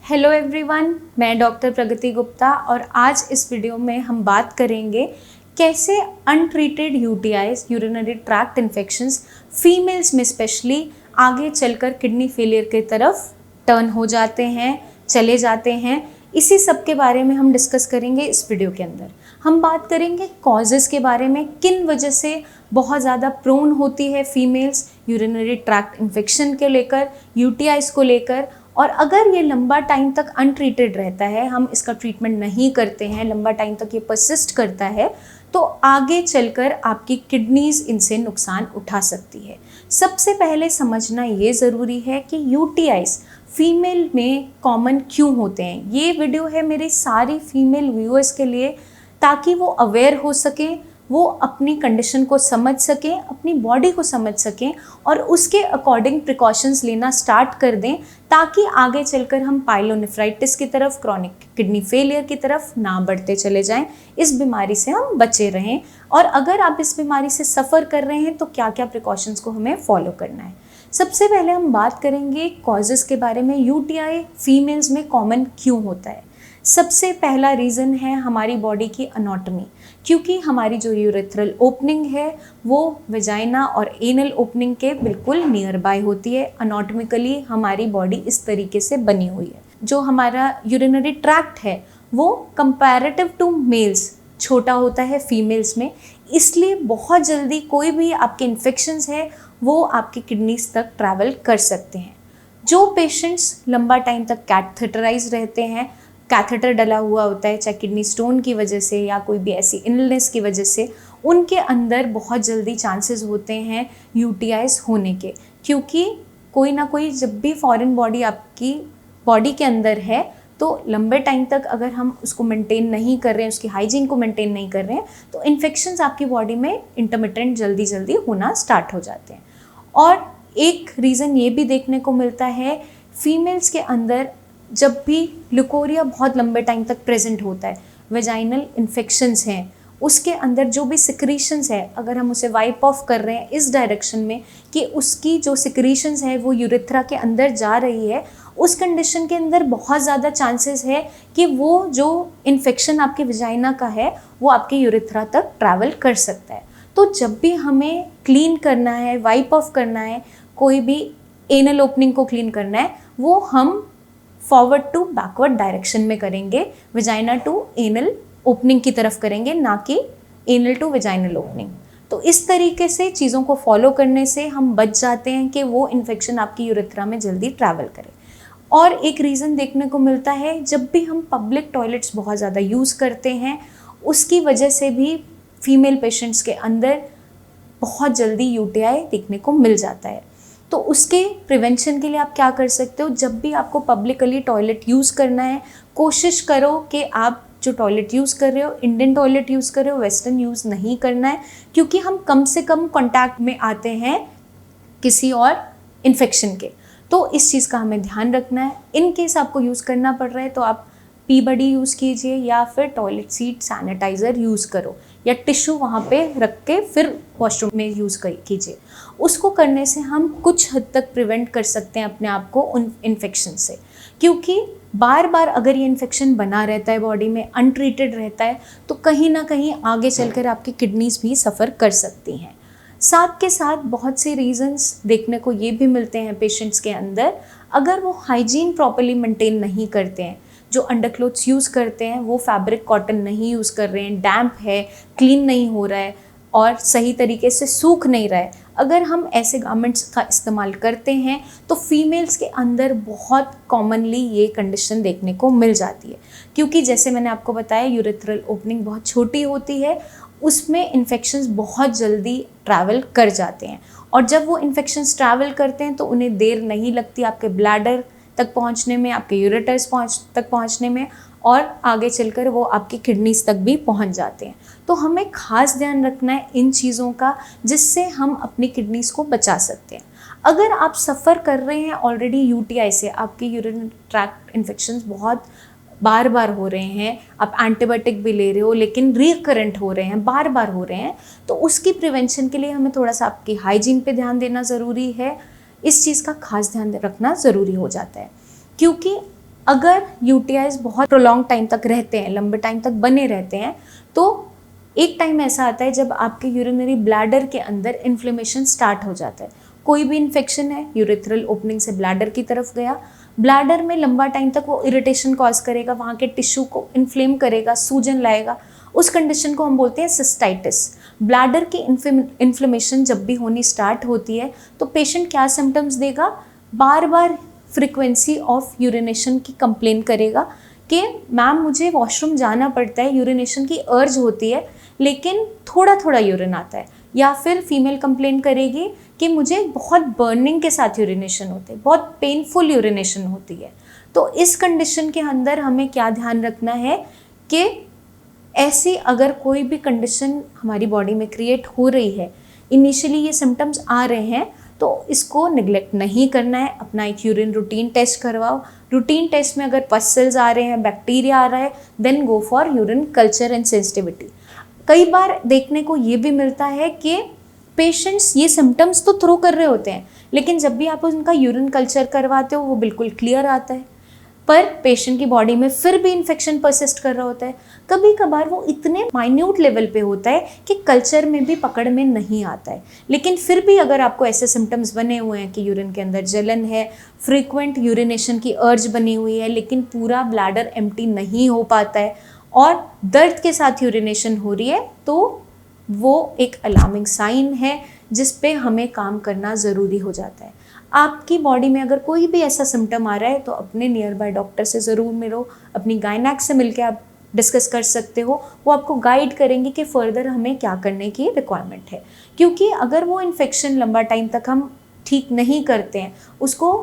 Hello everyone, मैं doctor प्रगति गुप्ता और आज इस वीडियो में हम बात करेंगे कैसे untreated UTIs urinary tract infections females में स्पेशली आगे चलकर किडनी फेलियर की तरफ टर्न हो जाते हैं, चले जाते हैं। इसी सब के बारे में हम डिस्कस करेंगे इस वीडियो के अंदर। हम बात करेंगे कॉजेज़ के बारे में, किन वजह से बहुत ज़्यादा प्रोन होती है फीमेल्स यूरिनरी ट्रैक्ट इन्फेक्शन के लेकर, यूटीआईज को लेकर। और अगर ये लंबा टाइम तक अनट्रीटेड रहता है, हम इसका ट्रीटमेंट नहीं करते हैं, लंबा टाइम तक ये परसिस्ट करता है, तो आगे चलकर आपकी किडनीज इनसे नुकसान उठा सकती है। सबसे पहले समझना ये ज़रूरी है कि यूटीआईज फीमेल में कॉमन क्यों होते हैं। ये वीडियो है मेरी सारी फीमेल व्यूअर्स के लिए, ताकि वो अवेयर हो सकें, वो अपनी कंडीशन को समझ सकें, अपनी बॉडी को समझ सकें और उसके अकॉर्डिंग प्रिकॉशंस लेना स्टार्ट कर दें, ताकि आगे चलकर हम पाइलोनेफ्राइटिस की तरफ, क्रॉनिक किडनी फेलियर की तरफ ना बढ़ते चले जाएं। इस बीमारी से हम बचे रहें। और अगर आप इस बीमारी से सफ़र कर रहे हैं तो क्या क्या प्रिकॉशंस को हमें फॉलो करना है। सबसे पहले हम बात करेंगे कॉजेज़ के बारे में, यूटीआई फीमेल्स में कॉमन क्यों होता है। सबसे पहला रीज़न है हमारी बॉडी की अनॉटमी, क्योंकि हमारी जो यूरेथ्रल ओपनिंग है वो वेजाइना और एनल ओपनिंग के बिल्कुल नियर बाय होती है। अनॉटमिकली हमारी बॉडी इस तरीके से बनी हुई है। जो हमारा यूरिनरी ट्रैक्ट है वो कंपैरेटिव टू मेल्स छोटा होता है फीमेल्स में, इसलिए बहुत जल्दी कोई भी आपके इन्फेक्शंस है वो आपकी किडनीज तक ट्रैवल कर सकते हैं। जो पेशेंट्स लंबा टाइम तक कैथेटराइज रहते हैं, कैथेटर डला हुआ होता है, चाहे किडनी स्टोन की वजह से या कोई भी ऐसी इलनेस की वजह से, उनके अंदर बहुत जल्दी चांसेस होते हैं यूटीआईज होने के, क्योंकि कोई ना कोई जब भी फॉरेन बॉडी आपकी बॉडी के अंदर है तो लंबे टाइम तक अगर हम उसको मेंटेन नहीं कर रहे हैं, उसकी हाइजीन को मेंटेन नहीं कर रहे हैं, तो इन्फेक्शंस आपकी बॉडी में इंटरमिटेंट जल्दी जल्दी होना स्टार्ट हो जाते हैं। और एक रीज़न ये भी देखने को मिलता है फीमेल्स के अंदर, जब भी ल्यूकोरिया बहुत लंबे टाइम तक प्रेजेंट होता है, वेजाइनल इन्फेक्शंस हैं, उसके अंदर जो भी सिक्रीशंस है, अगर हम उसे वाइप ऑफ कर रहे हैं इस डायरेक्शन में कि उसकी जो सिक्रीशंस है वो यूरेथ्रा के अंदर जा रही है, उस कंडीशन के अंदर बहुत ज़्यादा चांसेस है कि वो जो इन्फेक्शन आपके वेजाइना का है वो आपके यूरेथ्रा तक ट्रैवल कर सकता है। तो जब भी हमें क्लीन करना है, वाइप ऑफ करना है, कोई भी एनल ओपनिंग को क्लीन करना है, वो हम फॉरवर्ड टू बैकवर्ड डायरेक्शन में करेंगे, वेजाइना टू एनल ओपनिंग की तरफ करेंगे, ना कि एनल टू वेजाइनल ओपनिंग। तो इस तरीके से चीज़ों को फॉलो करने से हम बच जाते हैं कि वो इन्फेक्शन आपकी यूरेथ्रा में जल्दी ट्रैवल करे। और एक रीज़न देखने को मिलता है, जब भी हम पब्लिक टॉयलेट्स बहुत ज़्यादा यूज़ करते हैं, उसकी वजह से भी फीमेल पेशेंट्स के अंदर बहुत जल्दी यूटीआई देखने को मिल जाता है। तो उसके प्रिवेंशन के लिए आप क्या कर सकते हो, जब भी आपको पब्लिकली टॉयलेट यूज़ करना है, कोशिश करो कि आप जो टॉयलेट यूज़ कर रहे हो, इंडियन टॉयलेट यूज़ कर रहे हो, वेस्टर्न यूज़ नहीं करना है, क्योंकि हम कम से कम कॉन्टैक्ट में आते हैं किसी और इन्फेक्शन के। तो इस चीज़ का हमें ध्यान रखना है। इन केस आपको यूज़ करना पड़ रहा है तो आप पी बडी यूज़ कीजिए, या फिर टॉयलेट सीट सैनिटाइज़र यूज़ करो, या टिश्यू वहाँ पे रख के फिर वॉशरूम में यूज़ कीजिए। उसको करने से हम कुछ हद तक प्रिवेंट कर सकते हैं अपने आप को उन इन्फेक्शन से, क्योंकि बार बार अगर ये इन्फेक्शन बना रहता है बॉडी में, अनट्रीटेड रहता है, तो कहीं ना कहीं आगे चलकर आपकी किडनीज भी सफ़र कर सकती हैं। साथ के साथ बहुत से रीज़न्स देखने को ये भी मिलते हैं पेशेंट्स के अंदर, अगर वो हाइजीन प्रॉपर्ली मेंटेन नहीं करते हैं, जो अंडरक्लोथ्स यूज़ करते हैं वो फैब्रिक कॉटन नहीं यूज़ कर रहे हैं, डैम्प है, क्लीन नहीं हो रहा है और सही तरीके से सूख नहीं रहा है, अगर हम ऐसे गारमेंट्स का इस्तेमाल करते हैं तो फीमेल्स के अंदर बहुत कॉमनली ये कंडीशन देखने को मिल जाती है। क्योंकि जैसे मैंने आपको बताया, यूरेथ्रल ओपनिंग बहुत छोटी होती है, उसमें इन्फेक्शंस बहुत जल्दी ट्रैवल कर जाते हैं, और जब वो इन्फेक्शंस ट्रैवल करते हैं तो उन्हें देर नहीं लगती आपके ब्लैडर तक पहुंचने में, आपके यूरेटर्स तक पहुंचने में, और आगे चलकर वो आपकी किडनीज तक भी पहुंच जाते हैं। तो हमें खास ध्यान रखना है इन चीज़ों का, जिससे हम अपनी किडनीज को बचा सकते हैं। अगर आप सफ़र कर रहे हैं ऑलरेडी यूटीआई से, आपके यूरिनरी ट्रैक्ट इन्फेक्शंस बहुत बार बार हो रहे हैं, आप एंटीबायोटिक भी ले रहे हो लेकिन रिकरेंट हो रहे हैं, बार बार हो रहे हैं, तो उसकी प्रिवेंशन के लिए हमें थोड़ा सा आपकी हाइजीन पे ध्यान देना ज़रूरी है। इस चीज़ का खास ध्यान रखना ज़रूरी हो जाता है, क्योंकि अगर यूटीआईज बहुत प्रोलॉन्ग टाइम तक रहते हैं, लंबे टाइम तक बने रहते हैं, तो एक टाइम ऐसा आता है जब आपके यूरिनरी ब्लैडर के अंदर इन्फ्लेमेशन स्टार्ट हो जाता है। कोई भी इन्फेक्शन है, यूरेथ्रल ओपनिंग से ब्लैडर की तरफ गया, ब्लैडर में लंबा टाइम तक वो इरिटेशन कॉज करेगा, वहाँ के टिश्यू को इन्फ्लेम करेगा, सूजन लाएगा। उस कंडीशन को हम बोलते हैं सिस्टाइटिस। ब्लैडर की इन्फ्लेमेशन जब भी होनी स्टार्ट होती है तो पेशेंट क्या सिम्टम्स देगा, बार बार फ्रिक्वेंसी ऑफ यूरिनेशन की कंप्लेन करेगा कि मैम मुझे वॉशरूम जाना पड़ता है, यूरिनेशन की अर्ज होती है लेकिन थोड़ा थोड़ा यूरिन आता है। या फिर फीमेल कंप्लेन करेगी कि मुझे बहुत बर्निंग के साथ यूरिनेशन होते हैं, बहुत पेनफुल यूरिनेशन होती है। तो इस कंडीशन के अंदर हमें क्या ध्यान रखना है कि ऐसी अगर कोई भी कंडीशन हमारी बॉडी में क्रिएट हो रही है, इनिशियली ये सिम्टम्स आ रहे हैं, तो इसको निगलेक्ट नहीं करना है। अपना एक यूरिन रूटीन टेस्ट करवाओ। रूटीन टेस्ट में अगर पस सेल्स आ रहे हैं, बैक्टीरिया आ रहा है, then go for urine culture and sensitivity. कई बार देखने को ये भी मिलता है कि पेशेंट्स ये सिम्टम्स तो थ्रो कर रहे होते हैं, लेकिन जब भी आप उनका यूरिन कल्चर करवाते हो वो बिल्कुल क्लियर आता है, पर पेशेंट की बॉडी में फिर भी इन्फेक्शन परसिस्ट कर रहा होता है। कभी कभार वो इतने माइन्यूट लेवल पे होता है कि कल्चर में भी पकड़ में नहीं आता है, लेकिन फिर भी अगर आपको ऐसे सिम्टम्स बने हुए हैं कि यूरिन के अंदर जलन है, फ्रीक्वेंट यूरिनेशन की अर्ज बनी हुई है, लेकिन पूरा ब्लैडर एम्प्टी नहीं हो पाता है और दर्द के साथ यूरिनेशन हो रही है, तो वो एक अलार्मिंग साइन है जिस पे हमें काम करना ज़रूरी हो जाता है। आपकी बॉडी में अगर कोई भी ऐसा सिम्टम आ रहा है तो अपने नियर बाय डॉक्टर से ज़रूर मिलो। अपनी गायनेक से मिलकर आप डिस्कस कर सकते हो, वो आपको गाइड करेंगे कि फर्दर हमें क्या करने की रिक्वायरमेंट है। क्योंकि अगर वो इन्फेक्शन लंबा टाइम तक हम ठीक नहीं करते हैं, उसको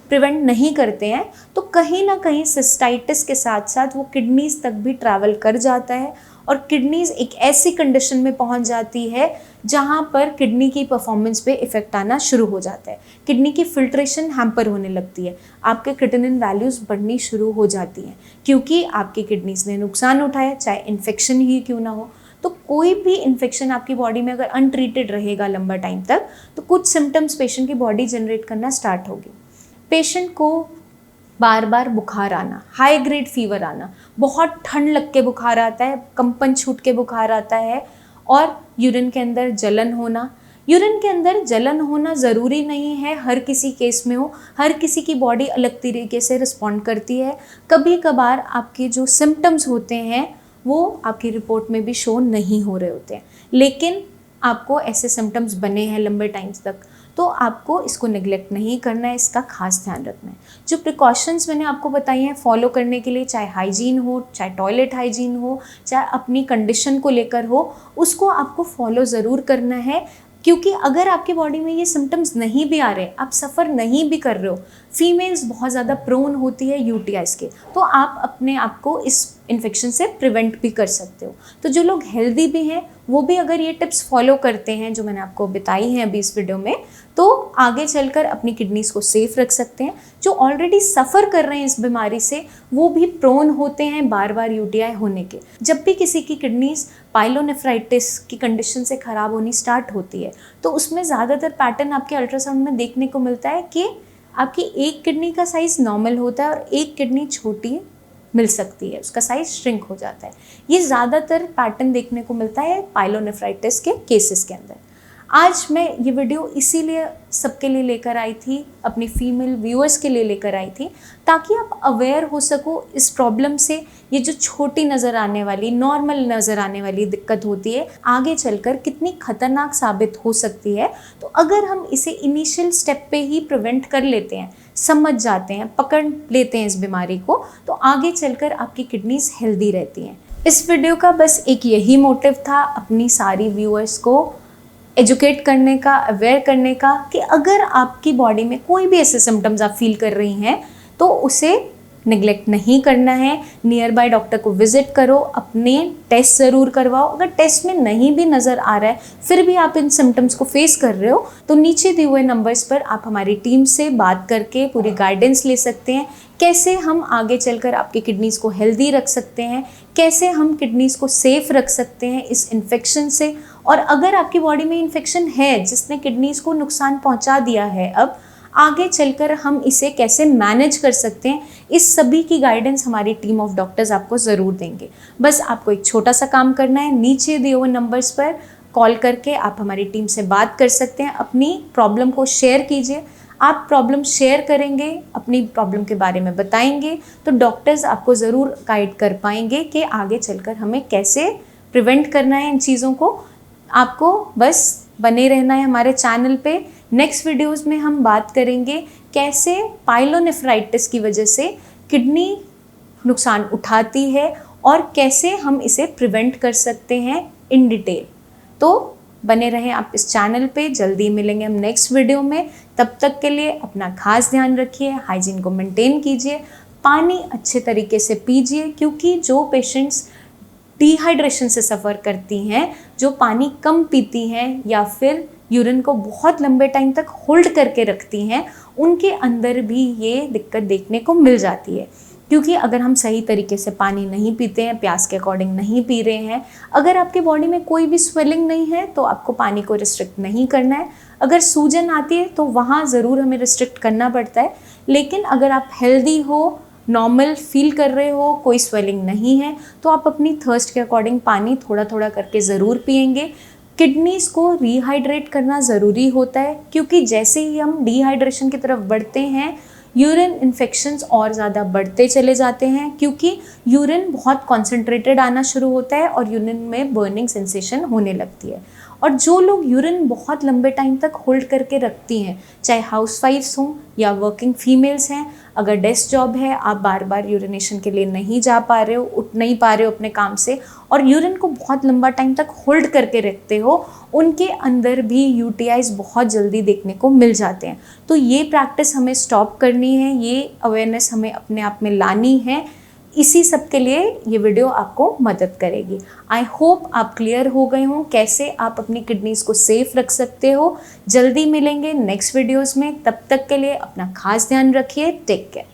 प्रिवेंट नहीं करते हैं, तो कहीं ना कहीं सिस्टाइटिस के साथ साथ वो किडनीज तक भी ट्रैवल कर जाता है और किडनीज एक ऐसी कंडीशन में पहुंच जाती है जहां पर किडनी की परफॉर्मेंस पे इफेक्ट आना शुरू हो जाता है। किडनी की फिल्ट्रेशन हैम्पर होने लगती है, आपके क्रिएटिनिन वैल्यूज़ बढ़नी शुरू हो जाती हैं क्योंकि आपकी किडनीज ने नुकसान उठाया, चाहे इन्फेक्शन ही क्यों ना हो। तो कोई भी इन्फेक्शन आपकी बॉडी में अगर अनट्रीटेड रहेगा लंबा टाइम तक, तो कुछ सिम्टम्स पेशेंट की बॉडी जनरेट करना स्टार्ट होगी। पेशेंट को बार बार बुखार आना, हाई ग्रेड फीवर आना, बहुत ठंड लग के बुखार आता है, कंपन छूट के बुखार आता है, और यूरिन के अंदर जलन होना। यूरिन के अंदर जलन होना ज़रूरी नहीं है हर किसी केस में हो, हर किसी की बॉडी अलग तरीके से रिस्पॉन्ड करती है। कभी कभार आपके जो सिम्टम्स होते हैं वो आपकी रिपोर्ट में भी शो नहीं हो रहे होते हैं, लेकिन आपको ऐसे सिम्टम्स बने हैं लंबे टाइम्स तक, तो आपको इसको निगलेक्ट नहीं करना है, इसका खास ध्यान रखना है। जो प्रिकॉशंस मैंने आपको बताई हैं फॉलो करने के लिए, चाहे हाइजीन हो, चाहे टॉयलेट हाइजीन हो, चाहे अपनी कंडीशन को लेकर हो, उसको आपको फॉलो ज़रूर करना है। क्योंकि अगर आपकी बॉडी में ये सिम्टम्स नहीं भी आ रहे, आप सफ़र नहीं भी कर रहे हो, फीमेल्स बहुत ज़्यादा प्रोन होती है यूटीआईज के, तो आप अपने आप को इस इन्फेक्शन से प्रिवेंट भी कर सकते हो। तो जो लोग हेल्दी भी हैं वो भी अगर ये टिप्स फॉलो करते हैं जो मैंने आपको बताई हैं अभी इस वीडियो में, तो आगे चलकर अपनी किडनीज को सेफ रख सकते हैं। जो ऑलरेडी सफ़र कर रहे हैं इस बीमारी से, वो भी प्रोन होते हैं बार बार यूटीआई होने के। जब भी किसी की किडनीज पाइलोनेफ्राइटिस की कंडीशन से ख़राब होनी स्टार्ट होती है, तो उसमें ज़्यादातर पैटर्न आपके अल्ट्रासाउंड में देखने को मिलता है कि आपकी एक किडनी का साइज़ नॉर्मल होता है और एक किडनी छोटी मिल सकती है, उसका साइज श्रिंक हो जाता है। ये ज़्यादातर पैटर्न देखने को मिलता है पाइलोनेफ्राइटिस के केसेस के अंदर। आज मैं ये वीडियो इसीलिए सबके लिए लेकर आई थी, अपनी फीमेल व्यूअर्स के लिए लेकर आई थी, ताकि आप अवेयर हो सको इस प्रॉब्लम से। ये जो छोटी नज़र आने वाली, नॉर्मल नज़र आने वाली दिक्कत होती है, आगे चलकर कितनी खतरनाक साबित हो सकती है। तो अगर हम इसे इनिशियल स्टेप पे ही प्रिवेंट कर लेते हैं, समझ जाते हैं, पकड़ लेते हैं इस बीमारी को, तो आगे चलकर आपकी किडनीज हेल्दी रहती हैं। इस वीडियो का बस एक यही मोटिव था, अपनी सारी व्यूअर्स को एजुकेट करने का, अवेयर करने का, कि अगर आपकी बॉडी में कोई भी ऐसे सिम्टम्स आप फील कर रही हैं तो उसे निगलेक्ट नहीं करना है। नियर बाय डॉक्टर को विजिट करो, अपने टेस्ट ज़रूर करवाओ। अगर टेस्ट में नहीं भी नज़र आ रहा है, फिर भी आप इन सिम्टम्स को फेस कर रहे हो, तो नीचे दिए हुए नंबर्स पर आप हमारी टीम से बात करके पूरी गाइडेंस ले सकते हैं, कैसे हम आगे चलकर आपकी किडनीज़ को हेल्दी रख सकते हैं, कैसे हम किडनीज़ को सेफ रख सकते हैं इस इन्फेक्शन से। और अगर आपकी बॉडी में इन्फेक्शन है जिसने किडनीज़ को नुकसान पहुंचा दिया है, अब आगे चलकर हम इसे कैसे मैनेज कर सकते हैं, इस सभी की गाइडेंस हमारी टीम ऑफ डॉक्टर्स आपको ज़रूर देंगे। बस आपको एक छोटा सा काम करना है, नीचे दिए हुए नंबर्स पर कॉल करके आप हमारी टीम से बात कर सकते हैं, अपनी प्रॉब्लम को शेयर कीजिए। आप प्रॉब्लम शेयर करेंगे, अपनी प्रॉब्लम के बारे में बताएंगे, तो डॉक्टर्स आपको ज़रूर गाइड कर पाएंगे कि आगे चलकर हमें कैसे प्रिवेंट करना है इन चीज़ों को। आपको बस बने रहना है हमारे चैनल पे। नेक्स्ट वीडियोस में हम बात करेंगे कैसे पाइलोनेफ्राइटिस की वजह से किडनी नुकसान उठाती है और कैसे हम इसे प्रिवेंट कर सकते हैं इन डिटेल। तो बने रहें आप इस चैनल पे, जल्दी मिलेंगे हम नेक्स्ट वीडियो में। तब तक के लिए अपना खास ध्यान रखिए, हाइजीन को मेंटेन कीजिए, पानी अच्छे तरीके से पीजिए, क्योंकि जो पेशेंट्स डिहाइड्रेशन से सफ़र करती हैं, जो पानी कम पीती हैं या फिर यूरिन को बहुत लंबे टाइम तक होल्ड करके रखती हैं, उनके अंदर भी ये दिक्कत देखने को मिल जाती है। क्योंकि अगर हम सही तरीके से पानी नहीं पीते हैं, प्यास के अकॉर्डिंग नहीं पी रहे हैं, अगर आपके बॉडी में कोई भी स्वेलिंग नहीं है तो आपको पानी को रिस्ट्रिक्ट नहीं करना है। अगर सूजन आती है तो वहाँ ज़रूर हमें रिस्ट्रिक्ट करना पड़ता है, लेकिन अगर आप हेल्दी हो, नॉर्मल फील कर रहे हो, कोई स्वेलिंग नहीं है, तो आप अपनी थर्स्ट के अकॉर्डिंग पानी थोड़ा थोड़ा करके ज़रूर पिएंगे। किडनीज़ को रिहाइड्रेट करना ज़रूरी होता है, क्योंकि जैसे ही हम डिहाइड्रेशन की तरफ बढ़ते हैं, यूरिन इन्फेक्शंस और ज़्यादा बढ़ते चले जाते हैं, क्योंकि यूरिन बहुत कॉन्सेंट्रेटेड आना शुरू होता है और यूरिन में बर्निंग सेंसेशन होने लगती है। और जो लोग यूरिन बहुत लंबे टाइम तक होल्ड करके रखती हैं, चाहे हाउसवाइफ्स हों या वर्किंग फीमेल्स हैं, अगर डेस्क जॉब है, आप बार बार यूरिनेशन के लिए नहीं जा पा रहे हो, उठ नहीं पा रहे हो अपने काम से और यूरिन को बहुत लंबा टाइम तक होल्ड करके रखते हो, उनके अंदर भी यूटीआईज बहुत जल्दी देखने को मिल जाते हैं। तो ये प्रैक्टिस हमें स्टॉप करनी है, ये अवेयरनेस हमें अपने आप में लानी है। इसी सब के लिए ये वीडियो आपको मदद करेगी। आई होप आप क्लियर हो गए हों कैसे आप अपनी किडनीज़ को सेफ रख सकते हो। जल्दी मिलेंगे नेक्स्ट वीडियोस में, तब तक के लिए अपना खास ध्यान रखिए। Take care.